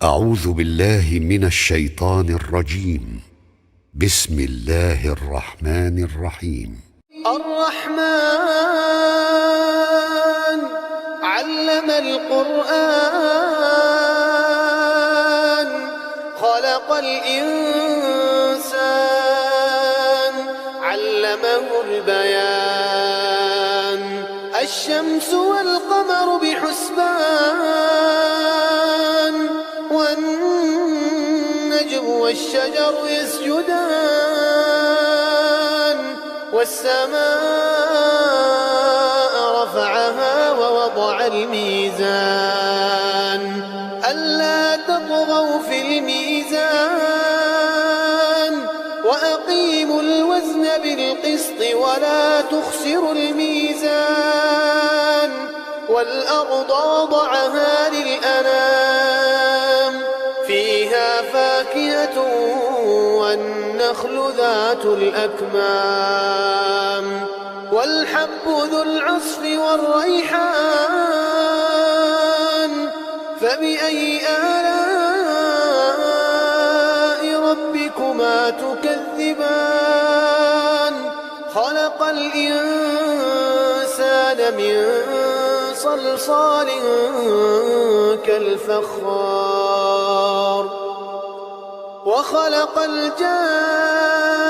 أعوذ بالله من الشيطان الرجيم. بسم الله الرحمن الرحيم. الرحمن علم القرآن خلق الإنسان علمه البيان الشمس والقمر بحسبان والنجم والشجر يسجدان والسماء رفعها ووضع الميزان ألا تطغوا في الميزان وأقيموا الوزن بالقسط ولا تخسروا الميزان والأرض وضعها للأنام فيها فاكهة والنخل ذات الأكمام والحب ذو العصف والريحان فبأي آلاء ربكما تكذبان خلق الإنسان من صلصال كالفخار وخلق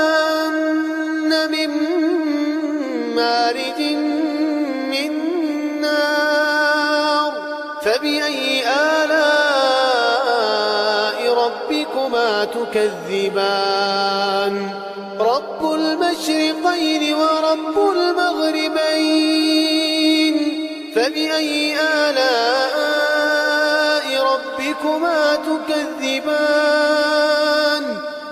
الجن من مارج من نار فبأي آلاء ربكما تكذبان رب المشرقين ورب المغربين فبأي آلاء ربكما تكذبان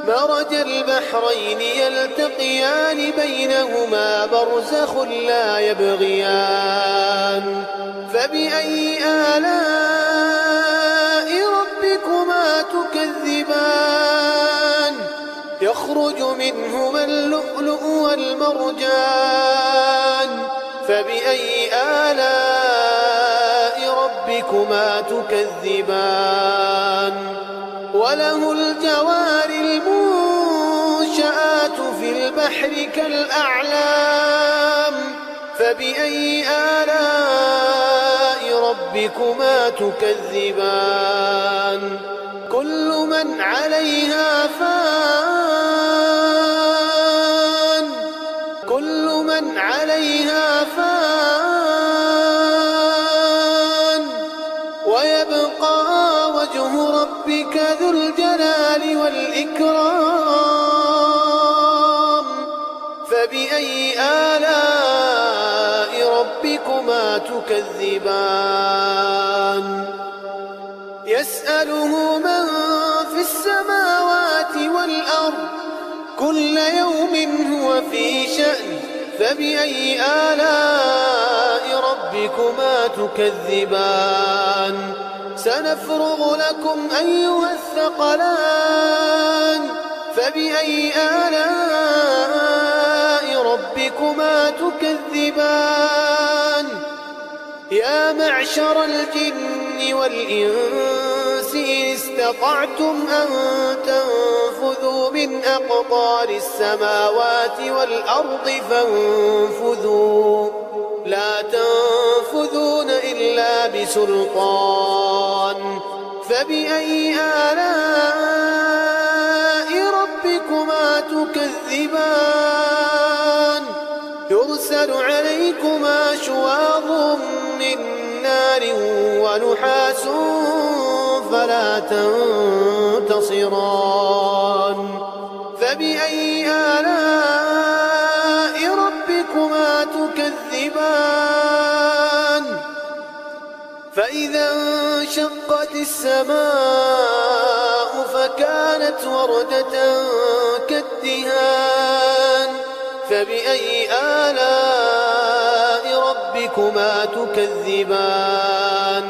مرج البحرين يلتقيان بينهما برزخ لا يبغيان فبأي آلاء ربكما تكذبان يخرج منهما اللؤلؤ والمرجان فبأي آلاء ربكما تكذبان وله الجوار المنشآت في البحر كالأعلام فبأي آلاء ربكما تكذبان كل من عليها فان كل من عليها فان ويبقى وجه ربك ذو الجلال والإكرام فبأي آلاء ربكما تكذبان يسأله من في السماوات والأرض كل يوم هو في شأن فبأي آلاء ربكما تكذبان سنفرغ لكم أيها الثقلان فبأي آلاء ربكما تكذبان يا معشر الجن والإنس إن استطعتم أن تنفذوا من أقطار السماوات والأرض فانفذوا لا تنفذون إلا بسلطان فبأي آلاء ربكما تكذبان يرسل عليكما شواظ من نار ونحاس فلا تنتصران فبأي آلاء ربكما تكذبان فإذا انشقت السماء فكانت وردة كالدهان فبأي آلاء ربكما تكذبان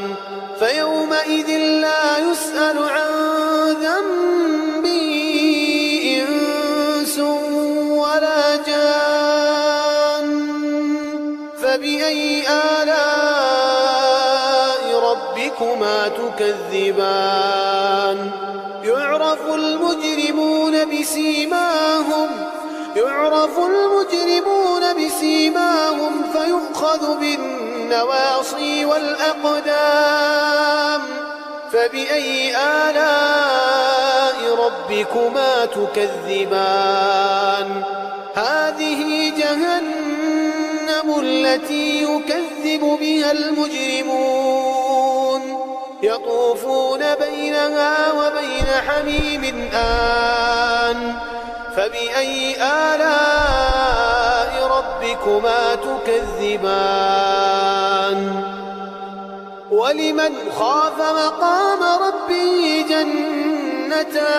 فيومئذ لا يسأل عن ذنبه إنس ولا جان فبأي آلاء ربكما ربكما تكذبان يعرف المجرمون بسيماهم فيؤخذ بالنواصي والأقدام فبأي آلاء ربكما تكذبان هذه جهنم التي يكذب بها المجرمون يطوفون بينها وبين حميم آن فبأي آلاء ربكما تكذبان ولمن خاف مقام ربه جنتان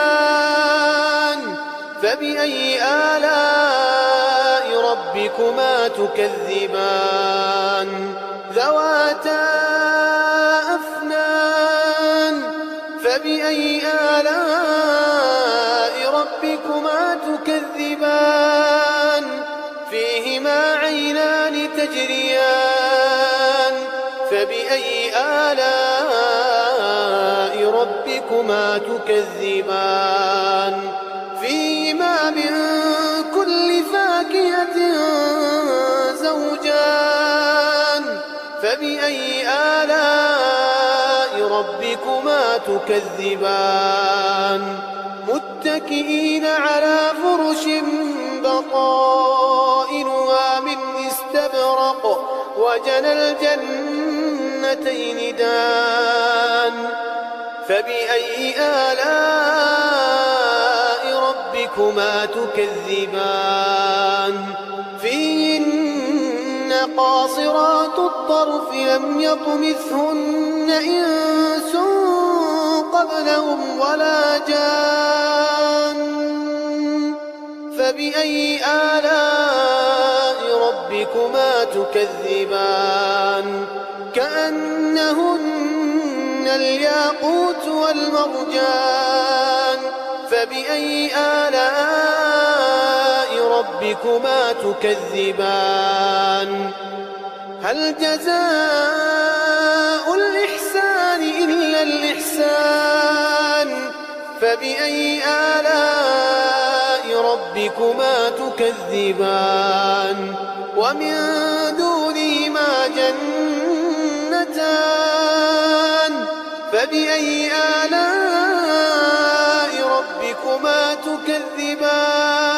فبأي آلاء ربكما تكذبان ذواتا أفنان فبأي آلاء ربكما تكذبان فيهما عينان تجريان فبأي آلاء ربكما تكذبان فيهما من كل فاكهة زوجان فبأي آلاء ربكما تكذبان متكئين على فرش بطائنها من استبرق وجنى الجنتين دان فبأي آلاء ربكما تكذبان فيهن قاصرات الطرف لم يطمثهن إنس قبلهم ولا جان فبأي آلاء ربكما تكذبان كأنهن الياقوت والمرجان فبأي آلاء ربكما تكذبان هل جزاء الإحسان إلا الإحسان فبأي آلاء ربكما تكذبان ومن دونهما جنتان فبأي آلاء ربكما تكذبان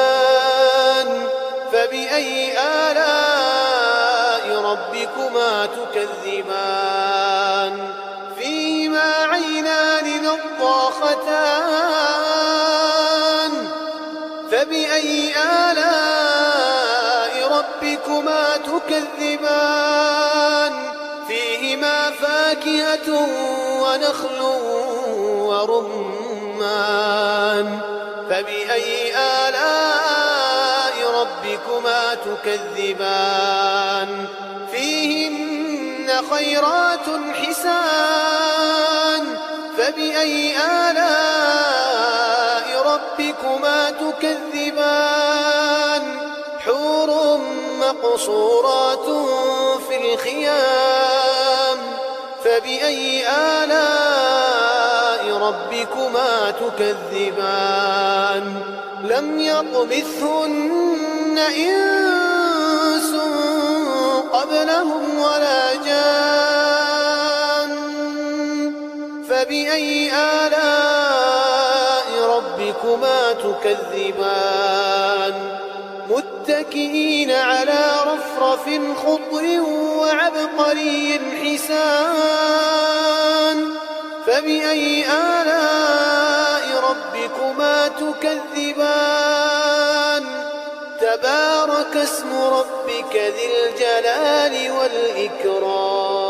مدهامتان فبأي آلاء ربكما تكذبان فيهما عينان نضاختان فبأي آلاء ربكما تكذبان فيهما فاكهة ونخل ورمان فبأي آلاء ربكما تكذبان فيهن خيرات حسان فبأي آلاء ربكما تكذبان حور مقصورات في الخيام فبأي آلاء ربكما تكذبان لم يطمثهن إنس قبلهم ولا جان فبأي آلاء ربكما تكذبان متكئين على رفرف خضر وعبقري حسان فبأي آلاء ربكما تكذبان تبارك اسم ربك ذي الجلال والإكرام